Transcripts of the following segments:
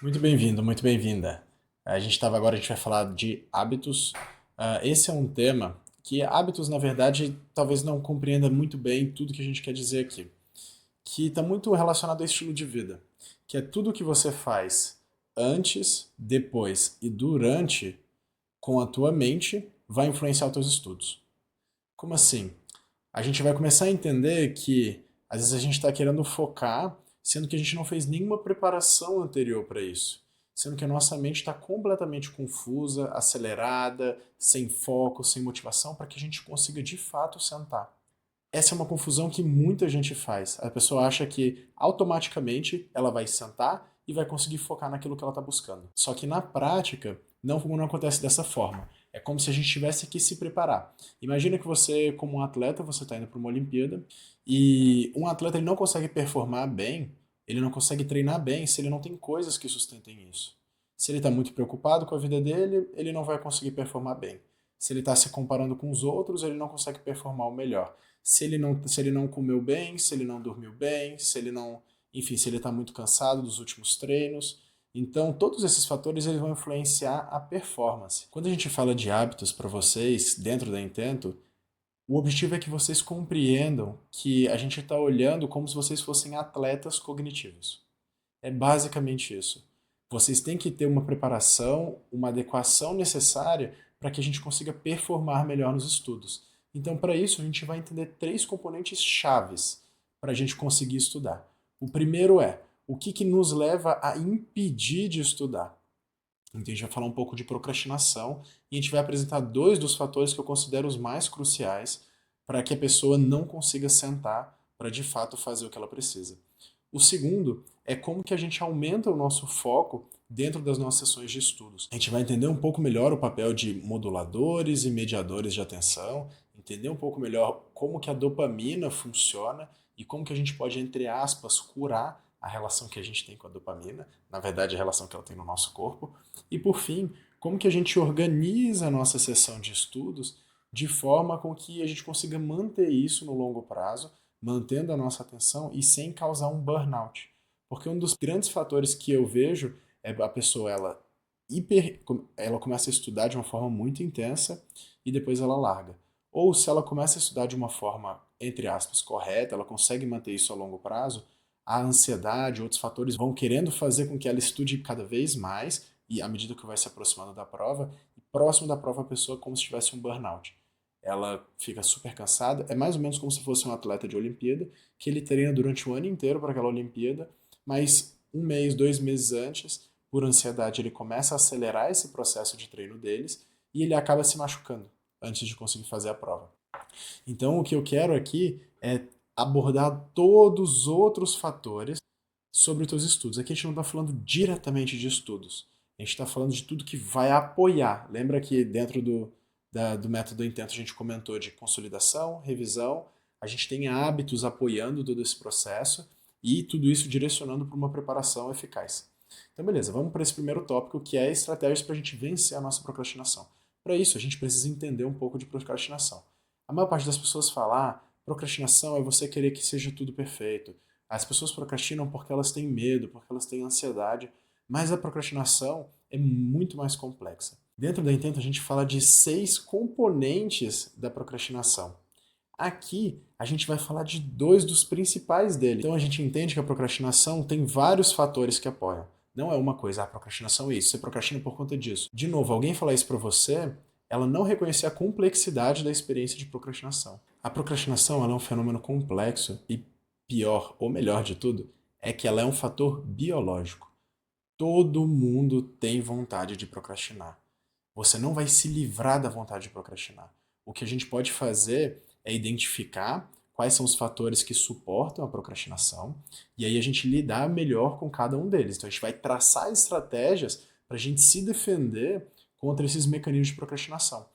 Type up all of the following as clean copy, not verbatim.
Muito bem-vindo, muito bem-vinda. A gente vai falar de hábitos. Esse é um tema que hábitos, na verdade, talvez não compreenda muito bem tudo que a gente quer dizer aqui, que está muito relacionado ao estilo de vida, que é tudo que você faz antes, depois e durante com a tua mente vai influenciar os teus estudos. Como assim? A gente vai começar a entender que às vezes a gente está querendo focar, sendo que a gente não fez nenhuma preparação anterior para isso. Sendo que a nossa mente está completamente confusa, acelerada, sem foco, sem motivação, para que a gente consiga de fato sentar. Essa é uma confusão que muita gente faz. A pessoa acha que automaticamente ela vai sentar e vai conseguir focar naquilo que ela está buscando. Só que na prática, não acontece dessa forma. É como se a gente tivesse que se preparar. Imagina que você, como um atleta, você está indo para uma Olimpíada e um atleta ele não consegue performar bem, ele não consegue treinar bem se ele não tem coisas que sustentem isso. Se ele está muito preocupado com a vida dele, ele não vai conseguir performar bem. Se ele está se comparando com os outros, ele não consegue performar o melhor. Se ele não comeu bem, se ele não dormiu bem, se ele não, enfim, se ele está muito cansado dos últimos treinos. Então, todos esses fatores eles vão influenciar a performance. Quando a gente fala de hábitos para vocês dentro da Intento, o objetivo é que vocês compreendam que a gente está olhando como se vocês fossem atletas cognitivos. É basicamente isso. Vocês têm que ter uma preparação, uma adequação necessária para que a gente consiga performar melhor nos estudos. Então, para isso, a gente vai entender três componentes chaves para a gente conseguir estudar. O primeiro é o que nos leva a impedir de estudar. Então, a gente vai falar um pouco de procrastinação e a gente vai apresentar dois dos fatores que eu considero os mais cruciais para que a pessoa não consiga sentar para de fato fazer o que ela precisa. O segundo é como que a gente aumenta o nosso foco dentro das nossas sessões de estudos. A gente vai entender um pouco melhor o papel de moduladores e mediadores de atenção, entender um pouco melhor como que a dopamina funciona e como que a gente pode, entre aspas, curar a relação que a gente tem com a dopamina, na verdade a relação que ela tem no nosso corpo, e por fim, como que a gente organiza a nossa sessão de estudos de forma com que a gente consiga manter isso no longo prazo, mantendo a nossa atenção e sem causar um burnout. Porque um dos grandes fatores que eu vejo é a pessoa ela começa a estudar de uma forma muito intensa e depois ela larga. Ou se ela começa a estudar de uma forma, entre aspas, correta, ela consegue manter isso a longo prazo, a ansiedade, outros fatores vão querendo fazer com que ela estude cada vez mais e à medida que vai se aproximando da prova, e próximo da prova a pessoa é como se tivesse um burnout. Ela fica super cansada, é mais ou menos como se fosse um atleta de Olimpíada, que ele treina durante o ano inteiro para aquela Olimpíada, mas um mês, 2 meses antes, por ansiedade, ele começa a acelerar esse processo de treino deles e ele acaba se machucando antes de conseguir fazer a prova. Então, o que eu quero aqui é abordar todos os outros fatores sobre os teus estudos. Aqui a gente não está falando diretamente de estudos. A gente está falando de tudo que vai apoiar. Lembra que dentro do método Intento a gente comentou de consolidação, revisão, a gente tem hábitos apoiando todo esse processo e tudo isso direcionando para uma preparação eficaz. Então, beleza, vamos para esse primeiro tópico que é estratégias para a gente vencer a nossa procrastinação. Para isso, a gente precisa entender um pouco de procrastinação. A maior parte das pessoas fala, procrastinação é você querer que seja tudo perfeito. As pessoas procrastinam porque elas têm medo, porque elas têm ansiedade, mas a procrastinação é muito mais complexa. Dentro da Intento, a gente fala de 6 componentes da procrastinação. Aqui, a gente vai falar de dois dos principais dele. Então, a gente entende que a procrastinação tem vários fatores que apoiam. Não é uma coisa, a procrastinação é isso, você procrastina por conta disso. De novo, alguém falar isso para você, ela não reconhecer a complexidade da experiência de procrastinação. A procrastinação ela é um fenômeno complexo e pior, ou melhor de tudo, é que ela é um fator biológico. Todo mundo tem vontade de procrastinar. Você não vai se livrar da vontade de procrastinar. O que a gente pode fazer é identificar quais são os fatores que suportam a procrastinação e aí a gente lidar melhor com cada um deles. Então a gente vai traçar estratégias para a gente se defender contra esses mecanismos de procrastinação.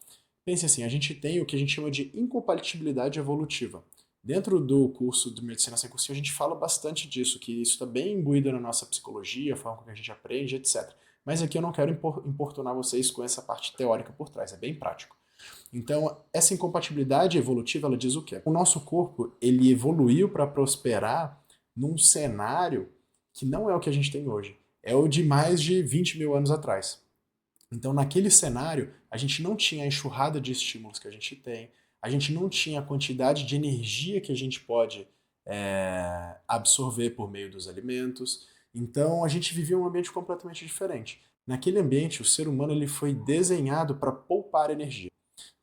Pense assim, a gente tem o que a gente chama de incompatibilidade evolutiva. Dentro do curso de Medicina Sem Cursinho, a gente fala bastante disso, que isso está bem imbuído na nossa psicologia, a forma como a gente aprende, etc. Mas aqui eu não quero importunar vocês com essa parte teórica por trás, é bem prático. Então, essa incompatibilidade evolutiva, ela diz o quê? O nosso corpo, ele evoluiu para prosperar num cenário que não é o que a gente tem hoje. é o de mais de 20 mil anos atrás. Então, naquele cenário, a gente não tinha a enxurrada de estímulos que a gente tem, a gente não tinha a quantidade de energia que a gente pode absorver por meio dos alimentos. Então, a gente vivia um ambiente completamente diferente. Naquele ambiente, o ser humano ele foi desenhado para poupar energia.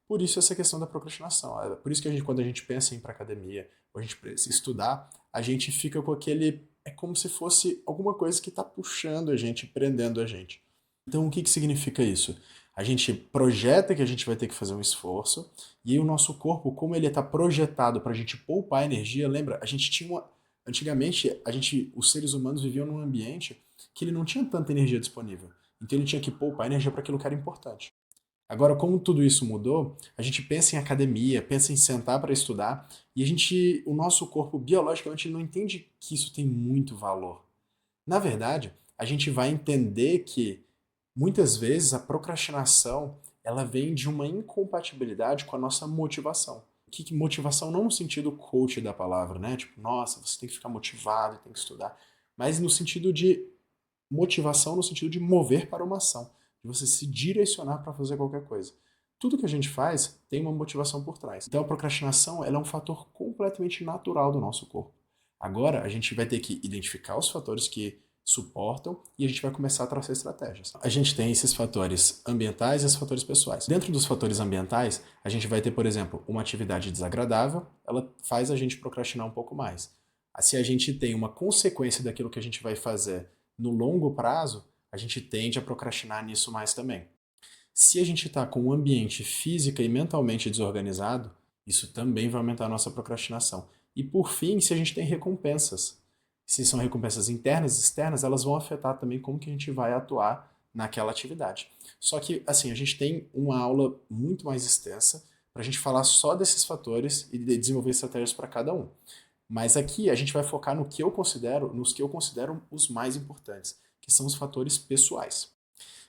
Por isso essa questão da procrastinação. Por isso que quando a gente pensa em ir para academia, ou a gente precisa estudar, a gente fica com aquele... É como se fosse alguma coisa que está puxando a gente, prendendo a gente. Então, o que significa isso? A gente projeta que a gente vai ter que fazer um esforço, e aí o nosso corpo, como ele está projetado para a gente poupar energia, lembra? A gente tinha uma... Antigamente, os seres humanos viviam num ambiente que ele não tinha tanta energia disponível. Então ele tinha que poupar energia para aquilo que era importante. Agora, como tudo isso mudou, a gente pensa em academia, pensa em sentar para estudar, e o nosso corpo biologicamente não entende que isso tem muito valor. Na verdade, a gente vai entender que muitas vezes a procrastinação ela vem de uma incompatibilidade com a nossa motivação. Motivação não no sentido coach da palavra, né? Tipo, nossa, você tem que ficar motivado, tem que estudar, mas no sentido de motivação, no sentido de mover para uma ação, de você se direcionar para fazer qualquer coisa. Tudo que a gente faz tem uma motivação por trás. Então a procrastinação ela é um fator completamente natural do nosso corpo. Agora a gente vai ter que identificar os fatores que suportam e a gente vai começar a traçar estratégias. A gente tem esses fatores ambientais e esses fatores pessoais. Dentro dos fatores ambientais, a gente vai ter, por exemplo, uma atividade desagradável, ela faz a gente procrastinar um pouco mais. Se a gente tem uma consequência daquilo que a gente vai fazer no longo prazo, a gente tende a procrastinar nisso mais também. Se a gente está com um ambiente física e mentalmente desorganizado, isso também vai aumentar a nossa procrastinação. E por fim, se a gente tem recompensas, se são recompensas internas e externas, elas vão afetar também como que a gente vai atuar naquela atividade. Só que, assim, a gente tem uma aula muito mais extensa para a gente falar só desses fatores e desenvolver estratégias para cada um. Mas aqui a gente vai focar nos que eu considero os mais importantes, que são os fatores pessoais.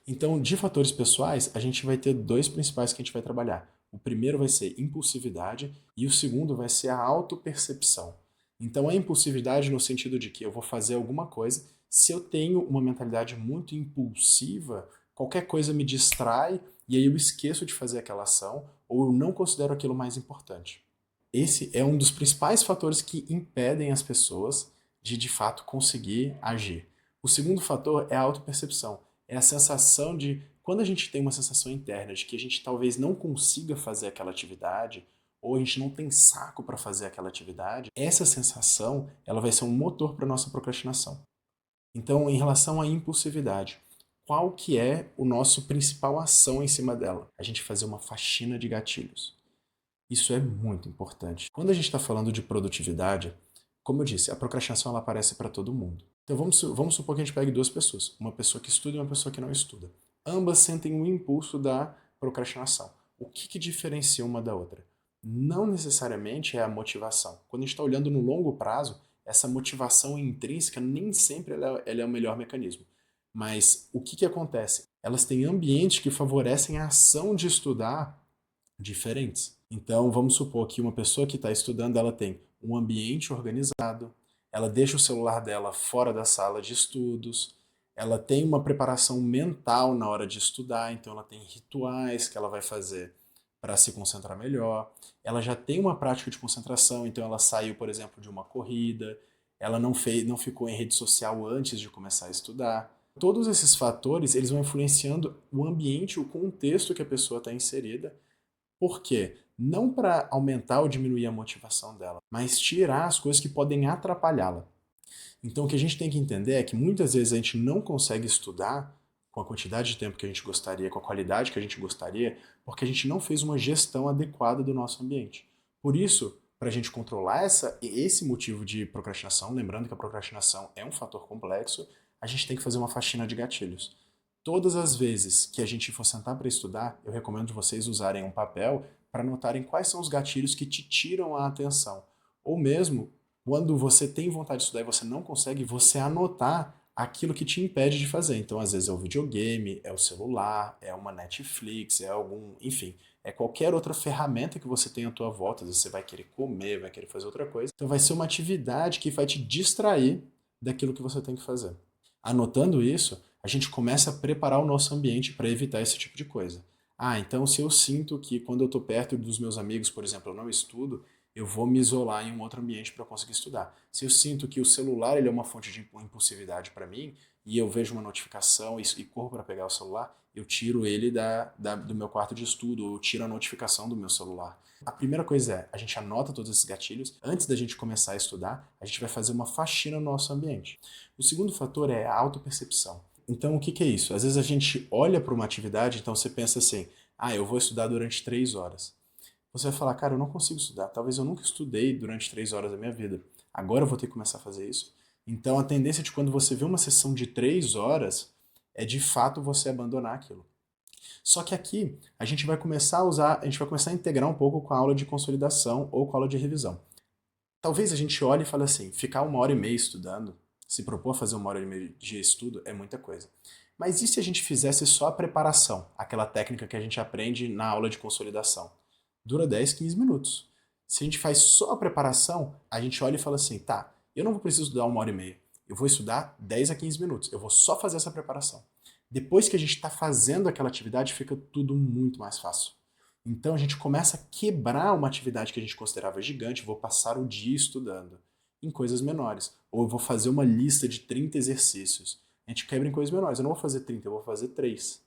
Então, de fatores pessoais, a gente vai ter dois principais que a gente vai trabalhar. O primeiro vai ser impulsividade e o segundo vai ser a autopercepção. Então, a impulsividade no sentido de que eu vou fazer alguma coisa, se eu tenho uma mentalidade muito impulsiva, qualquer coisa me distrai e aí eu esqueço de fazer aquela ação ou eu não considero aquilo mais importante. Esse é um dos principais fatores que impedem as pessoas de fato conseguir agir. O segundo fator é a autopercepção. É a sensação de, quando a gente tem uma sensação interna de que a gente talvez não consiga fazer aquela atividade, ou a gente não tem saco para fazer aquela atividade, essa sensação ela vai ser um motor para a nossa procrastinação. Então, em relação à impulsividade, qual que é o nosso principal ação em cima dela? A gente fazer uma faxina de gatilhos. Isso é muito importante. Quando a gente está falando de produtividade, como eu disse, a procrastinação ela aparece para todo mundo. Então vamos supor que a gente pegue duas pessoas, uma pessoa que estuda e uma pessoa que não estuda. Ambas sentem o impulso da procrastinação. O que diferencia uma da outra? Não necessariamente é a motivação. Quando a gente está olhando no longo prazo, essa motivação intrínseca nem sempre ela é o melhor mecanismo. Mas o que acontece? Elas têm ambientes que favorecem a ação de estudar diferentes. Então, vamos supor que uma pessoa que está estudando, ela tem um ambiente organizado, ela deixa o celular dela fora da sala de estudos, ela tem uma preparação mental na hora de estudar, então ela tem rituais que ela vai fazer para se concentrar melhor, ela já tem uma prática de concentração, então ela saiu, por exemplo, de uma corrida, ela não ficou em rede social antes de começar a estudar. Todos esses fatores, eles vão influenciando o ambiente, o contexto que a pessoa está inserida. Por quê? Não para aumentar ou diminuir a motivação dela, mas tirar as coisas que podem atrapalhá-la. Então o que a gente tem que entender é que muitas vezes a gente não consegue estudar com a quantidade de tempo que a gente gostaria, com a qualidade que a gente gostaria, porque a gente não fez uma gestão adequada do nosso ambiente. Por isso, para a gente controlar esse motivo de procrastinação, lembrando que a procrastinação é um fator complexo, a gente tem que fazer uma faxina de gatilhos. Todas as vezes que a gente for sentar para estudar, eu recomendo vocês usarem um papel para anotarem quais são os gatilhos que te tiram a atenção. Ou mesmo, quando você tem vontade de estudar e você não consegue, você anotar aquilo que te impede de fazer. Então, às vezes é o videogame, é o celular, é uma Netflix, é algum, enfim, é qualquer outra ferramenta que você tem à tua volta. Às vezes você vai querer comer, vai querer fazer outra coisa. Então vai ser uma atividade que vai te distrair daquilo que você tem que fazer. Anotando isso, a gente começa a preparar o nosso ambiente para evitar esse tipo de coisa. Ah, então se eu sinto que quando eu estou perto dos meus amigos, por exemplo, eu não estudo, eu vou me isolar em um outro ambiente para conseguir estudar. Se eu sinto que o celular ele é uma fonte de impulsividade para mim, e eu vejo uma notificação e corro para pegar o celular, eu tiro ele do meu quarto de estudo, ou eu tiro a notificação do meu celular. A primeira coisa é, a gente anota todos esses gatilhos. Antes da gente começar a estudar, a gente vai fazer uma faxina no nosso ambiente. O segundo fator é a autopercepção. Então, o que é isso? Às vezes a gente olha para uma atividade, então você pensa assim, ah, eu vou estudar durante 3 horas. Você vai falar, cara, eu não consigo estudar. Talvez eu nunca estudei durante 3 horas da minha vida. Agora eu vou ter que começar a fazer isso. Então, a tendência de quando você vê uma sessão de 3 horas é de fato você abandonar aquilo. Só que aqui a gente vai começar a usar, a gente vai começar a integrar um pouco com a aula de consolidação ou com a aula de revisão. Talvez a gente olhe e fale assim, ficar 1 hora e meia estudando, se propor a fazer 1 hora e meia de estudo é muita coisa. Mas e se a gente fizesse só a preparação, aquela técnica que a gente aprende na aula de consolidação? Dura 10, 15 minutos. Se a gente faz só a preparação, a gente olha e fala assim, tá, eu não vou precisar estudar 1 hora e meia, eu vou estudar 10 a 15 minutos, eu vou só fazer essa preparação. Depois que a gente está fazendo aquela atividade, fica tudo muito mais fácil. Então a gente começa a quebrar uma atividade que a gente considerava gigante, vou passar o dia estudando, em coisas menores. Ou eu vou fazer uma lista de 30 exercícios. A gente quebra em coisas menores. Eu não vou fazer 30, eu vou fazer 3.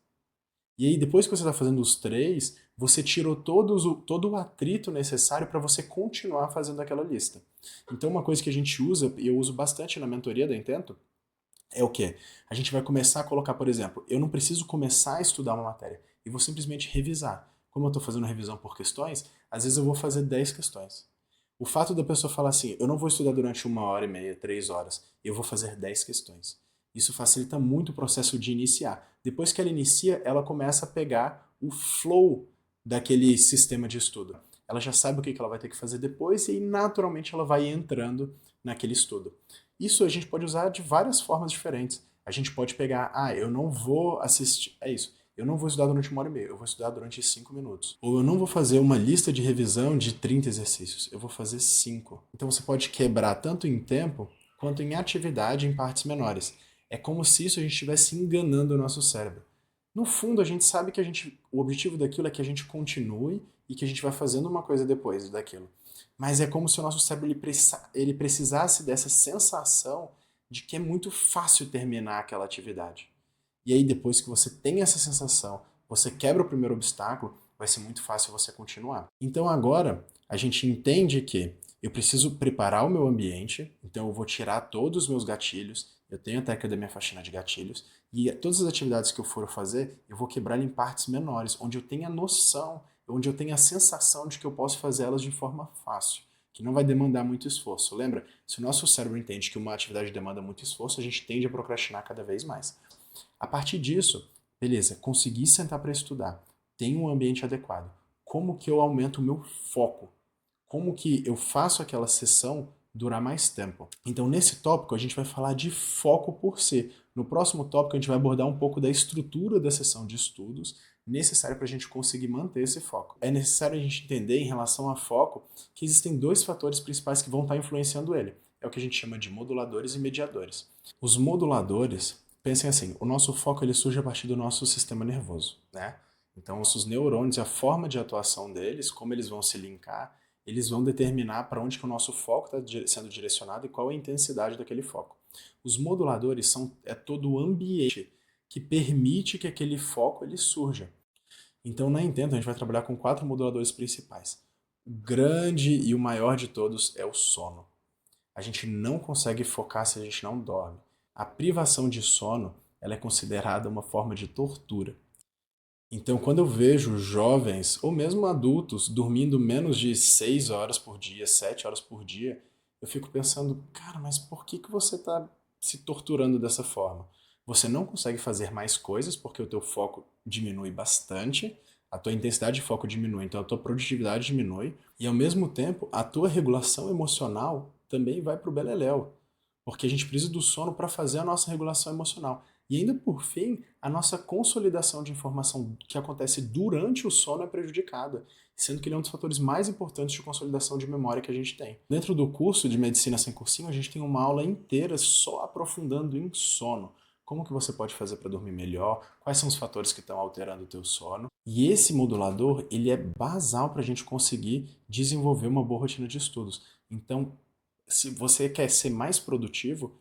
E aí, depois que você está fazendo os 3, você tirou todo o atrito necessário para você continuar fazendo aquela lista. Então, uma coisa que a gente usa, e eu uso bastante na mentoria da Intento, é o quê? A gente vai começar a colocar, por exemplo, eu não preciso começar a estudar uma matéria, eu vou simplesmente revisar. Como eu estou fazendo revisão por questões, às vezes eu vou fazer 10 questões. O fato da pessoa falar assim, eu não vou estudar durante 1 hora e meia, 3 horas, eu vou fazer 10 questões. Isso facilita muito o processo de iniciar. Depois que ela inicia, ela começa a pegar o flow daquele sistema de estudo. Ela já sabe o que ela vai ter que fazer depois e naturalmente ela vai entrando naquele estudo. Isso a gente pode usar de várias formas diferentes. A gente pode pegar, ah, eu não vou assistir, é isso, eu não vou estudar durante 1 hora e meia, eu vou estudar durante 5 minutos. Ou eu não vou fazer uma lista de revisão de 30 exercícios, eu vou fazer 5. Então você pode quebrar tanto em tempo quanto em atividade em partes menores. É como se isso a gente estivesse enganando o nosso cérebro. No fundo, a gente sabe que o objetivo daquilo é que a gente continue e que a gente vai fazendo uma coisa depois daquilo. Mas é como se o nosso cérebro ele precisasse dessa sensação de que é muito fácil terminar aquela atividade. E aí, depois que você tem essa sensação, você quebra o primeiro obstáculo, vai ser muito fácil você continuar. Então agora, a gente entende que eu preciso preparar o meu ambiente, então eu vou tirar todos os meus gatilhos, eu tenho a técnica da minha faxina de gatilhos, e todas as atividades que eu for fazer, eu vou quebrar em partes menores, onde eu tenha noção, onde eu tenha a sensação de que eu posso fazer elas de forma fácil, que não vai demandar muito esforço. Lembra? Se o nosso cérebro entende que uma atividade demanda muito esforço, a gente tende a procrastinar cada vez mais. A partir disso, beleza, consegui sentar para estudar, tenho um ambiente adequado. Como que eu aumento o meu foco? Como que eu faço aquela sessão durar mais tempo? Então, nesse tópico, a gente vai falar de foco por si. No próximo tópico, a gente vai abordar um pouco da estrutura da sessão de estudos necessária para a gente conseguir manter esse foco. É necessário a gente entender, em relação a foco, que existem 2 fatores principais que vão estar influenciando ele. É o que a gente chama de moduladores e mediadores. Os moduladores, pensem assim, o nosso foco ele surge a partir do nosso sistema nervoso, né? Então, os neurônios, a forma de atuação deles, como eles vão se linkar, eles vão determinar para onde que o nosso foco está sendo direcionado e qual é a intensidade daquele foco. Os moduladores é todo o ambiente que permite que aquele foco ele surja. Então, na Intento, a gente vai trabalhar com 4 moduladores principais. O grande e o maior de todos é o sono. A gente não consegue focar se a gente não dorme. A privação de sono ela é considerada uma forma de tortura. Então, quando eu vejo jovens, ou mesmo adultos, dormindo menos de 6 horas por dia, 7 horas por dia, eu fico pensando, cara, mas por que você está se torturando dessa forma? Você não consegue fazer mais coisas porque o teu foco diminui bastante, a tua intensidade de foco diminui, então a tua produtividade diminui, e ao mesmo tempo a tua regulação emocional também vai para o beleléu, porque a gente precisa do sono para fazer a nossa regulação emocional. E ainda por fim, a nossa consolidação de informação que acontece durante o sono é prejudicada, sendo que ele é um dos fatores mais importantes de consolidação de memória que a gente tem. Dentro do curso de Medicina Sem Cursinho, a gente tem uma aula inteira só aprofundando em sono, como que você pode fazer para dormir melhor, quais são os fatores que estão alterando o teu sono. E esse modulador, ele é basal para a gente conseguir desenvolver uma boa rotina de estudos. Então, se você quer ser mais produtivo,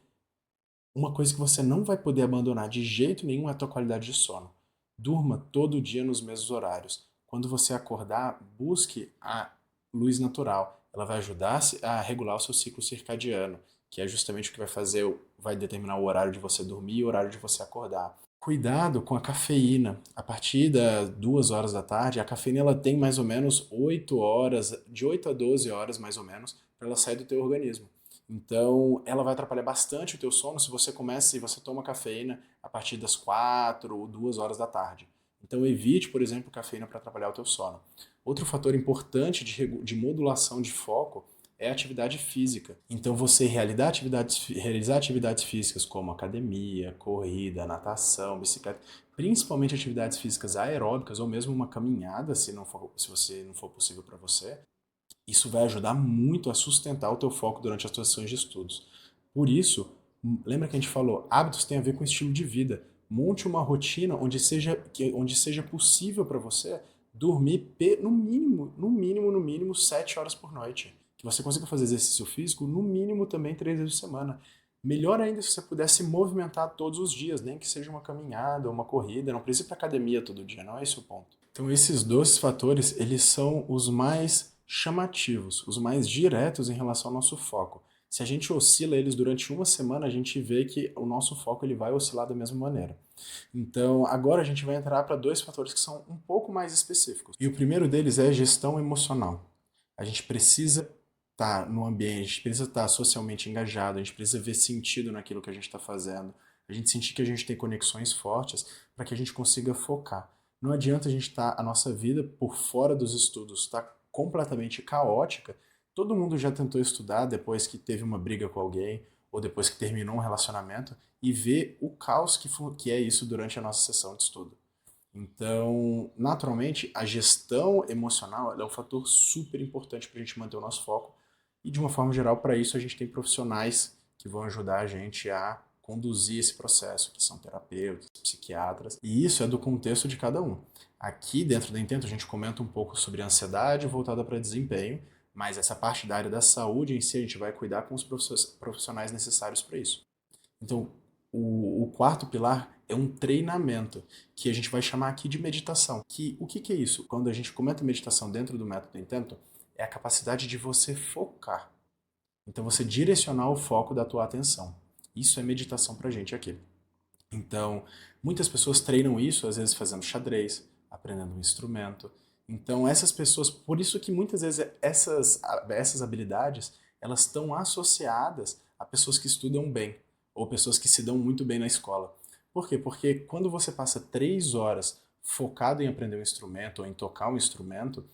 uma coisa que você não vai poder abandonar de jeito nenhum é a tua qualidade de sono. Durma todo dia nos mesmos horários. Quando você acordar, busque a luz natural. Ela vai ajudar a regular o seu ciclo circadiano, que é justamente o que vai fazer, vai determinar o horário de você dormir e o horário de você acordar. Cuidado com a cafeína. A partir das 2 horas da tarde, a cafeína ela tem mais ou menos 8 horas, de 8 a 12 horas mais ou menos, para ela sair do teu organismo. Então, ela vai atrapalhar bastante o teu sono se você começa e você toma cafeína a partir das 4 ou 2 horas da tarde. Então, evite, por exemplo, cafeína para atrapalhar o teu sono. Outro fator importante de modulação de foco é a atividade física. Então, você realizar atividades físicas como academia, corrida, natação, bicicleta, principalmente atividades físicas aeróbicas ou mesmo uma caminhada, se você não for possível para você, isso vai ajudar muito a sustentar o teu foco durante as tuas sessões de estudos. Por isso, lembra que a gente falou, hábitos têm a ver com estilo de vida. Monte uma rotina onde seja possível para você dormir no mínimo 7 horas por noite. Que você consiga fazer exercício físico no mínimo também 3 vezes por semana. Melhor ainda se você pudesse movimentar todos os dias, nem que seja uma caminhada, uma corrida, não precisa ir para academia todo dia, não é esse o ponto. Então esses dois fatores, eles são os mais chamativos, os mais diretos em relação ao nosso foco. Se a gente oscila eles durante uma semana, a gente vê que o nosso foco ele vai oscilar da mesma maneira. Então, agora a gente vai entrar para dois fatores que são um pouco mais específicos. E o primeiro deles é gestão emocional. A gente precisa estar no ambiente, a gente precisa estar socialmente engajado, a gente precisa ver sentido naquilo que a gente está fazendo, a gente sentir que a gente tem conexões fortes para que a gente consiga focar. Não adianta a gente estar a nossa vida por fora dos estudos, está completamente caótica. Todo mundo já tentou estudar depois que teve uma briga com alguém ou depois que terminou um relacionamento e ver o caos que é isso durante a nossa sessão de estudo. Então, naturalmente, a gestão emocional é um fator super importante para a gente manter o nosso foco. E, de uma forma geral, para isso, a gente tem profissionais que vão ajudar a gente a conduzir esse processo, que são terapeutas, psiquiatras. E isso é do contexto de cada um. Aqui, dentro da Intento, a gente comenta um pouco sobre ansiedade voltada para desempenho, mas essa parte da área da saúde em si, a gente vai cuidar com os profissionais necessários para isso. Então, o quarto pilar é um treinamento, que a gente vai chamar aqui de meditação. O que é isso? Quando a gente comenta meditação dentro do método Intento, é a capacidade de você focar. Então, você direcionar o foco da tua atenção. Isso é meditação pra gente aqui. Então, muitas pessoas treinam isso, às vezes fazendo xadrez, aprendendo um instrumento. Então, essas pessoas, por isso que muitas vezes essas habilidades, elas estão associadas a pessoas que estudam bem, ou pessoas que se dão muito bem na escola. Por quê? Porque quando você passa 3 horas focado em aprender um instrumento ou em tocar um instrumento,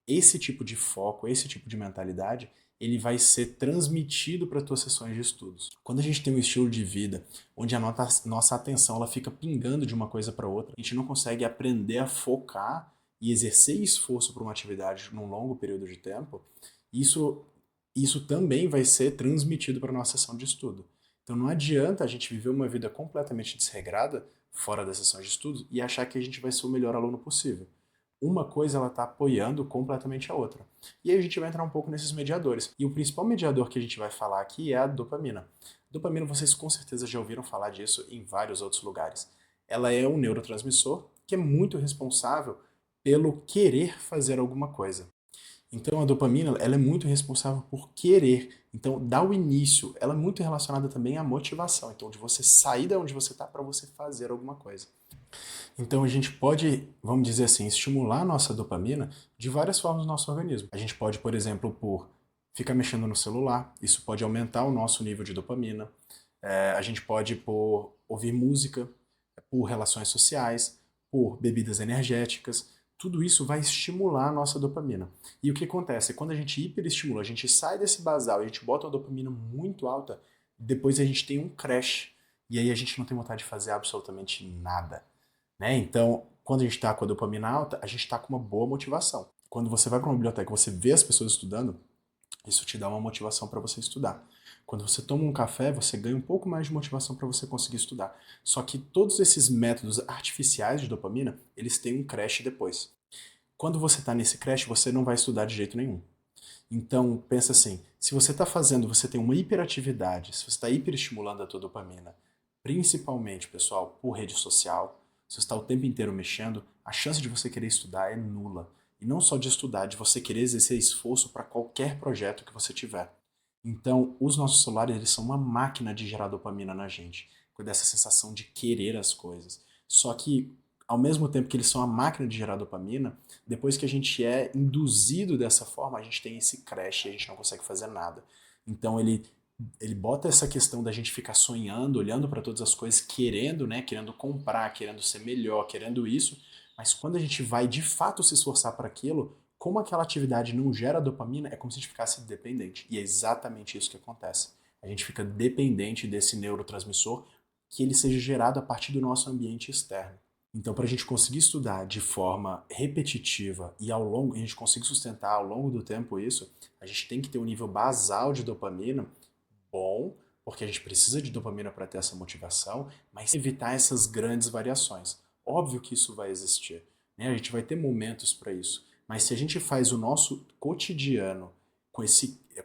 esse tipo de foco, esse tipo de mentalidade, ele vai ser transmitido para as tuas sessões de estudos. Quando a gente tem um estilo de vida onde a nossa atenção ela fica pingando de uma coisa para outra, a gente não consegue aprender a focar e exercer esforço para uma atividade num longo período de tempo, isso, isso também vai ser transmitido para a nossa sessão de estudo. Então não adianta a gente viver uma vida completamente desregrada fora das sessões de estudo e achar que a gente vai ser o melhor aluno possível. Uma coisa ela está apoiando completamente a outra. E aí a gente vai entrar um pouco nesses mediadores. E o principal mediador que a gente vai falar aqui é a dopamina. Dopamina, vocês com certeza já ouviram falar disso em vários outros lugares. Ela é um neurotransmissor que é muito responsável pelo querer fazer alguma coisa. Então a dopamina, ela é muito responsável por querer. Então, dá o início, ela é muito relacionada também à motivação. Então, de você sair da onde você está para você fazer alguma coisa. Então a gente pode, vamos dizer assim, estimular a nossa dopamina de várias formas no nosso organismo. A gente pode, por exemplo, por ficar mexendo no celular, isso pode aumentar o nosso nível de dopamina. A gente pode por ouvir música, por relações sociais, por bebidas energéticas. Tudo isso vai estimular a nossa dopamina. E o que acontece? Quando a gente hiperestimula, a gente sai desse basal e a gente bota uma dopamina muito alta, depois a gente tem um crash. E aí a gente não tem vontade de fazer absolutamente nada. Né? Então, quando a gente está com a dopamina alta, a gente está com uma boa motivação. Quando você vai para uma biblioteca e você vê as pessoas estudando, isso te dá uma motivação para você estudar. Quando você toma um café, você ganha um pouco mais de motivação para você conseguir estudar. Só que todos esses métodos artificiais de dopamina, eles têm um crash depois. Quando você está nesse crash, você não vai estudar de jeito nenhum. Então, pensa assim, se você está fazendo, você tem uma hiperatividade, se você está hiperestimulando a tua dopamina, principalmente, pessoal, por rede social, se você está o tempo inteiro mexendo, a chance de você querer estudar é nula. E não só de estudar, de você querer exercer esforço para qualquer projeto que você tiver. Então, os nossos celulares, eles são uma máquina de gerar dopamina na gente, com dessa sensação de querer as coisas. Só que, ao mesmo tempo que eles são a máquina de gerar dopamina, depois que a gente é induzido dessa forma, a gente tem esse crash e a gente não consegue fazer nada. Então, ele bota essa questão da gente ficar sonhando, olhando para todas as coisas, querendo, né, querendo comprar, querendo ser melhor, querendo isso, mas quando a gente vai de fato se esforçar para aquilo, como aquela atividade não gera dopamina, é como se a gente ficasse dependente. E é exatamente isso que acontece. A gente fica dependente desse neurotransmissor que ele seja gerado a partir do nosso ambiente externo. Então, para a gente conseguir estudar de forma repetitiva e ao longo, a gente conseguir sustentar ao longo do tempo isso, a gente tem que ter um nível basal de dopamina bom, porque a gente precisa de dopamina para ter essa motivação, mas evitar essas grandes variações. Óbvio que isso vai existir, né? A gente vai ter momentos para isso, mas se a gente faz o nosso cotidiano com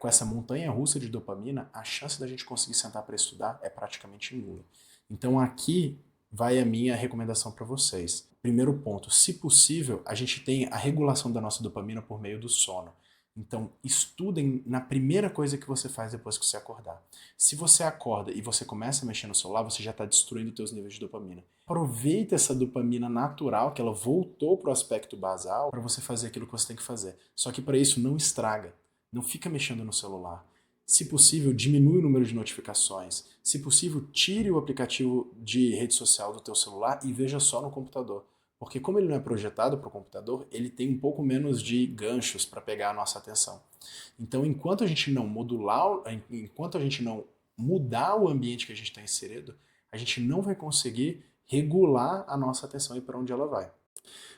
essa montanha russa de dopamina, a chance da gente conseguir sentar para estudar é praticamente nula. Então aqui vai a minha recomendação para vocês. Primeiro ponto, se possível, a gente tem a regulação da nossa dopamina por meio do sono. Então, estudem na primeira coisa que você faz depois que você acordar. Se você acorda e você começa a mexer no celular, você já está destruindo os seus níveis de dopamina. Aproveita essa dopamina natural, que ela voltou para o aspecto basal, para você fazer aquilo que você tem que fazer. Só que para isso, não estraga. Não fica mexendo no celular. Se possível, diminui o número de notificações. Se possível, tire o aplicativo de rede social do teu celular e veja só no computador. Porque como ele não é projetado para o computador, ele tem um pouco menos de ganchos para pegar a nossa atenção. Então, enquanto a gente não modular, enquanto a gente não mudar o ambiente que a gente está inserido, a gente não vai conseguir regular a nossa atenção e para onde ela vai.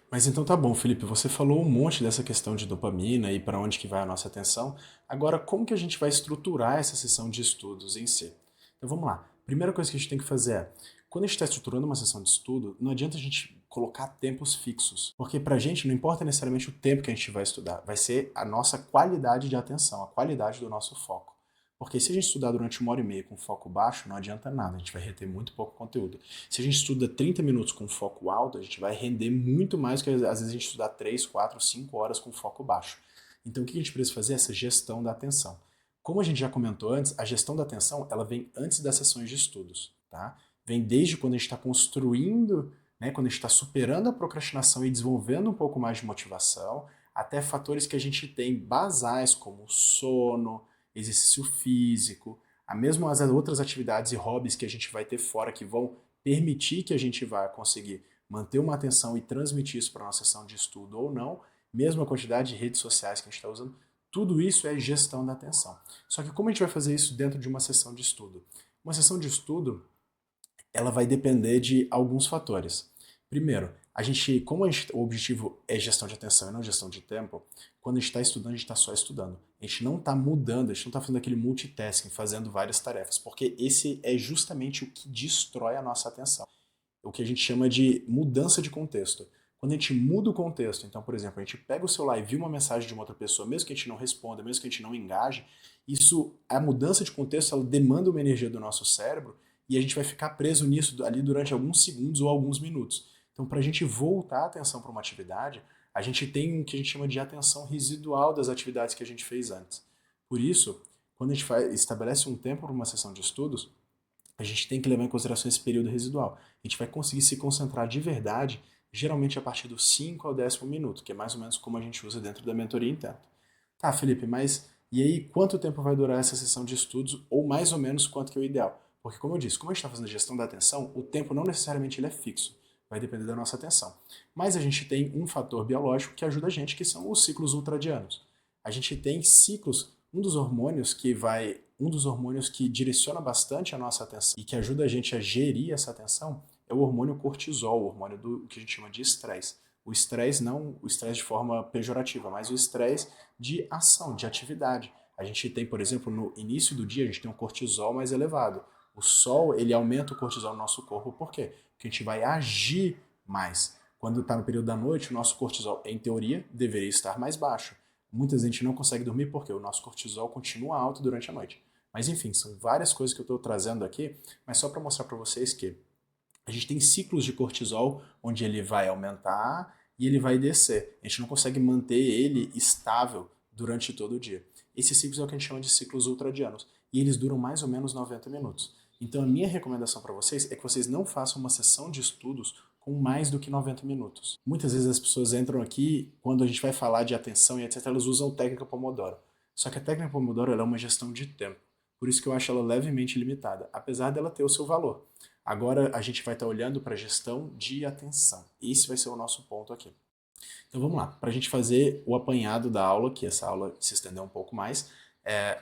Mas então tá bom, Felipe, você falou um monte dessa questão de dopamina e para onde que vai a nossa atenção. Agora, como que a gente vai estruturar essa sessão de estudos em si? Então vamos lá. Primeira coisa que a gente tem que fazer é, quando a gente está estruturando uma sessão de estudo, não adianta a gente colocar tempos fixos, porque para a gente não importa necessariamente o tempo que a gente vai estudar, vai ser a nossa qualidade de atenção, a qualidade do nosso foco. Porque se a gente estudar durante 1 hora e meia com foco baixo, não adianta nada, a gente vai reter muito pouco conteúdo. Se a gente estuda 30 minutos com foco alto, a gente vai render muito mais que às vezes a gente estudar 3, 4, 5 horas com foco baixo. Então o que a gente precisa fazer é essa gestão da atenção. Como a gente já comentou antes, a gestão da atenção ela vem antes das sessões de estudos, tá? Vem desde quando a gente está construindo, né, quando a gente está superando a procrastinação e desenvolvendo um pouco mais de motivação, até fatores que a gente tem basais como sono, exercício físico, a mesmo as outras atividades e hobbies que a gente vai ter fora que vão permitir que a gente vá conseguir manter uma atenção e transmitir isso para a nossa sessão de estudo ou não, mesmo a quantidade de redes sociais que a gente está usando, tudo isso é gestão da atenção. Só que como a gente vai fazer isso dentro de uma sessão de estudo? Uma sessão de estudo, ela vai depender de alguns fatores. Primeiro, o objetivo é gestão de atenção e não gestão de tempo, quando a gente está estudando, a gente está só estudando. A gente não está mudando, a gente não está fazendo aquele multitasking, fazendo várias tarefas, porque esse é justamente o que destrói a nossa atenção. O que a gente chama de mudança de contexto. Quando a gente muda o contexto, então, por exemplo, a gente pega o celular e viu uma mensagem de uma outra pessoa, mesmo que a gente não responda, mesmo que a gente não engaje, a mudança de contexto, ela demanda uma energia do nosso cérebro e a gente vai ficar preso nisso ali durante alguns segundos ou alguns minutos. Então, para a gente voltar a atenção para uma atividade, a gente tem o que a gente chama de atenção residual das atividades que a gente fez antes. Por isso, quando a gente estabelece um tempo para uma sessão de estudos, a gente tem que levar em consideração esse período residual. A gente vai conseguir se concentrar de verdade, geralmente a partir do 5 ao 10º minuto, que é mais ou menos como a gente usa dentro da mentoria Intento. Tá, Felipe, mas e aí quanto tempo vai durar essa sessão de estudos, ou mais ou menos quanto que é o ideal? Porque, como eu disse, como a gente está fazendo a gestão da atenção, o tempo não necessariamente ele é fixo, vai depender da nossa atenção. Mas a gente tem um fator biológico que ajuda a gente, que são os ciclos ultradianos. A gente tem ciclos, um dos hormônios que direciona bastante a nossa atenção e que ajuda a gente a gerir essa atenção é o hormônio cortisol, o hormônio do que a gente chama de estresse. O estresse não o estresse de forma pejorativa, mas o estresse de ação, de atividade. A gente tem, por exemplo, no início do dia, a gente tem um cortisol mais elevado. O sol, ele aumenta o cortisol no nosso corpo. Por quê? Porque a gente vai agir mais. Quando está no período da noite, o nosso cortisol, em teoria, deveria estar mais baixo. Muita gente não consegue dormir porque o nosso cortisol continua alto durante a noite. Mas enfim, são várias coisas que eu estou trazendo aqui, mas só para mostrar para vocês que a gente tem ciclos de cortisol onde ele vai aumentar e ele vai descer. A gente não consegue manter ele estável durante todo o dia. Esses ciclos é o que a gente chama de ciclos ultradianos e eles duram mais ou menos 90 minutos. Então a minha recomendação para vocês é que vocês não façam uma sessão de estudos com mais do que 90 minutos. Muitas vezes as pessoas entram aqui, quando a gente vai falar de atenção e etc, elas usam a técnica Pomodoro. Só que a técnica Pomodoro ela é uma gestão de tempo. Por isso que eu acho ela levemente limitada, apesar dela ter o seu valor. Agora a gente vai estar olhando para a gestão de atenção. Esse vai ser o nosso ponto aqui. Então vamos lá, para a gente fazer o apanhado da aula, que essa aula se estendeu um pouco mais,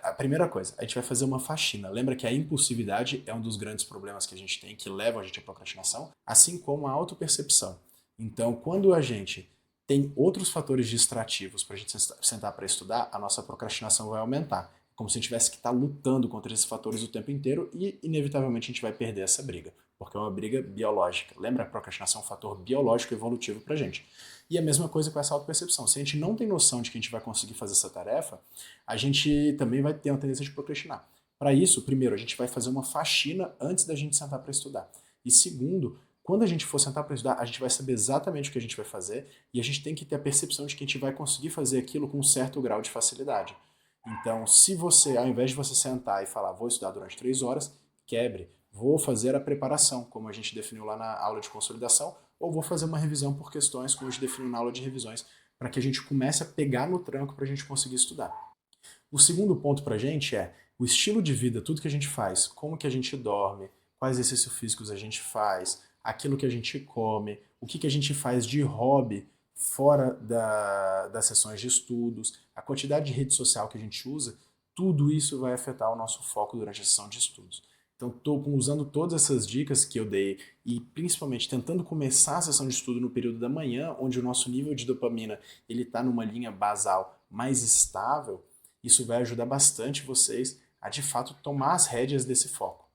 a primeira coisa, a gente vai fazer uma faxina. Lembra que a impulsividade é um dos grandes problemas que a gente tem, que levam a gente à procrastinação, assim como a autopercepção. Então, quando a gente tem outros fatores distrativos para a gente sentar para estudar, a nossa procrastinação vai aumentar. Como se a gente tivesse que estar lutando contra esses fatores o tempo inteiro e, inevitavelmente, a gente vai perder essa briga, porque é uma briga biológica. Lembra? A procrastinação é um fator biológico evolutivo para a gente. E a mesma coisa com essa autopercepção. Se a gente não tem noção de que a gente vai conseguir fazer essa tarefa, a gente também vai ter uma tendência de procrastinar. Para isso, primeiro, a gente vai fazer uma faxina antes da gente sentar para estudar. E segundo, quando a gente for sentar para estudar, a gente vai saber exatamente o que a gente vai fazer e a gente tem que ter a percepção de que a gente vai conseguir fazer aquilo com um certo grau de facilidade. Então, se você, ao invés de você sentar e falar, vou estudar durante 3 horas, quebre. Vou fazer a preparação, como a gente definiu lá na aula de consolidação, ou vou fazer uma revisão por questões, como a gente definiu na aula de revisões, para que a gente comece a pegar no tranco para a gente conseguir estudar. O segundo ponto para a gente é o estilo de vida, tudo que a gente faz, como que a gente dorme, quais exercícios físicos a gente faz, aquilo que a gente come, o que a gente faz de hobby fora das sessões de estudos, a quantidade de rede social que a gente usa, tudo isso vai afetar o nosso foco durante a sessão de estudos. Então, estou usando todas essas dicas que eu dei e principalmente tentando começar a sessão de estudo no período da manhã, onde o nosso nível de dopamina ele está numa linha basal mais estável. Isso vai ajudar bastante vocês a, de fato, tomar as rédeas desse foco.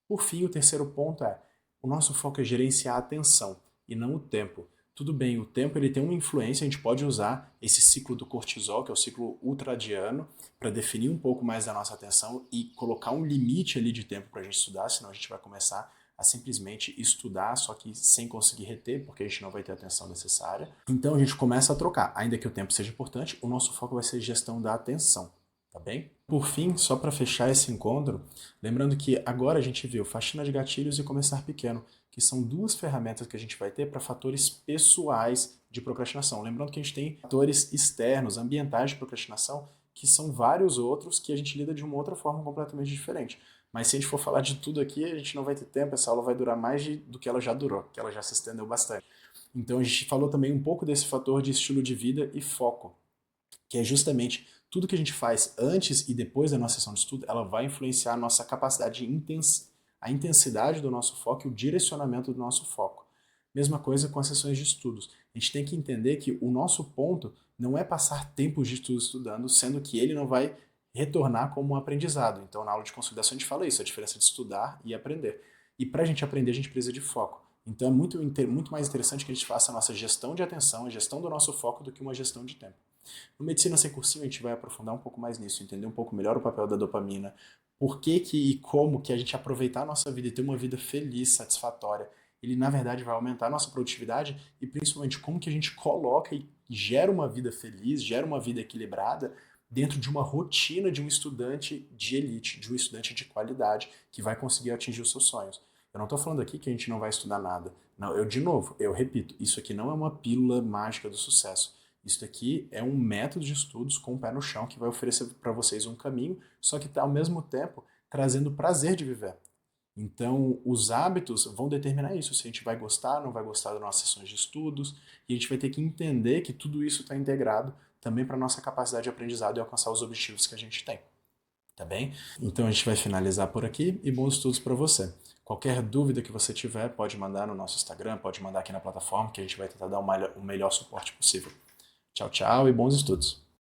Por fim, o terceiro ponto é, o nosso foco é gerenciar a atenção e não o tempo. Tudo bem, o tempo ele tem uma influência, a gente pode usar esse ciclo do cortisol, que é o ciclo ultradiano, para definir um pouco mais da nossa atenção e colocar um limite ali de tempo para a gente estudar, senão a gente vai começar a simplesmente estudar, só que sem conseguir reter, porque a gente não vai ter a atenção necessária. Então a gente começa a trocar, ainda que o tempo seja importante, o nosso foco vai ser gestão da atenção, tá bem? Por fim, só para fechar esse encontro, lembrando que agora a gente viu faxina de gatilhos e começar pequeno, que são duas ferramentas que a gente vai ter para fatores pessoais de procrastinação. Lembrando que a gente tem fatores externos, ambientais de procrastinação, que são vários outros que a gente lida de uma outra forma completamente diferente. Mas se a gente for falar de tudo aqui, a gente não vai ter tempo, essa aula vai durar mais do que ela já durou, que ela já se estendeu bastante. Então a gente falou também um pouco desse fator de estilo de vida e foco, que é justamente tudo que a gente faz antes e depois da nossa sessão de estudo, ela vai influenciar a nossa capacidade de a intensidade do nosso foco e o direcionamento do nosso foco. Mesma coisa com as sessões de estudos. A gente tem que entender que o nosso ponto não é passar tempos de estudo estudando, sendo que ele não vai retornar como um aprendizado. Então, na aula de consolidação, a gente fala isso, a diferença de estudar e aprender. E para a gente aprender, a gente precisa de foco. Então, é muito mais interessante que a gente faça a nossa gestão de atenção, a gestão do nosso foco, do que uma gestão de tempo. No Medicina Sem Cursinho, a gente vai aprofundar um pouco mais nisso, entender um pouco melhor o papel da dopamina, por que e como que a gente aproveitar a nossa vida e ter uma vida feliz, satisfatória, ele na verdade vai aumentar a nossa produtividade e principalmente como que a gente coloca e gera uma vida feliz, gera uma vida equilibrada dentro de uma rotina de um estudante de elite, de um estudante de qualidade que vai conseguir atingir os seus sonhos. Eu não estou falando aqui que a gente não vai estudar nada. Não, eu repito, isso aqui não é uma pílula mágica do sucesso. Isso aqui é um método de estudos com o pé no chão que vai oferecer para vocês um caminho, só que está ao mesmo tempo trazendo prazer de viver. Então, os hábitos vão determinar isso, se a gente vai gostar, não vai gostar das nossas sessões de estudos, e a gente vai ter que entender que tudo isso está integrado também para a nossa capacidade de aprendizado e alcançar os objetivos que a gente tem. Tá bem? Então a gente vai finalizar por aqui e bons estudos para você. Qualquer dúvida que você tiver, pode mandar no nosso Instagram, pode mandar aqui na plataforma, que a gente vai tentar dar o melhor suporte possível. Tchau, tchau e bons estudos!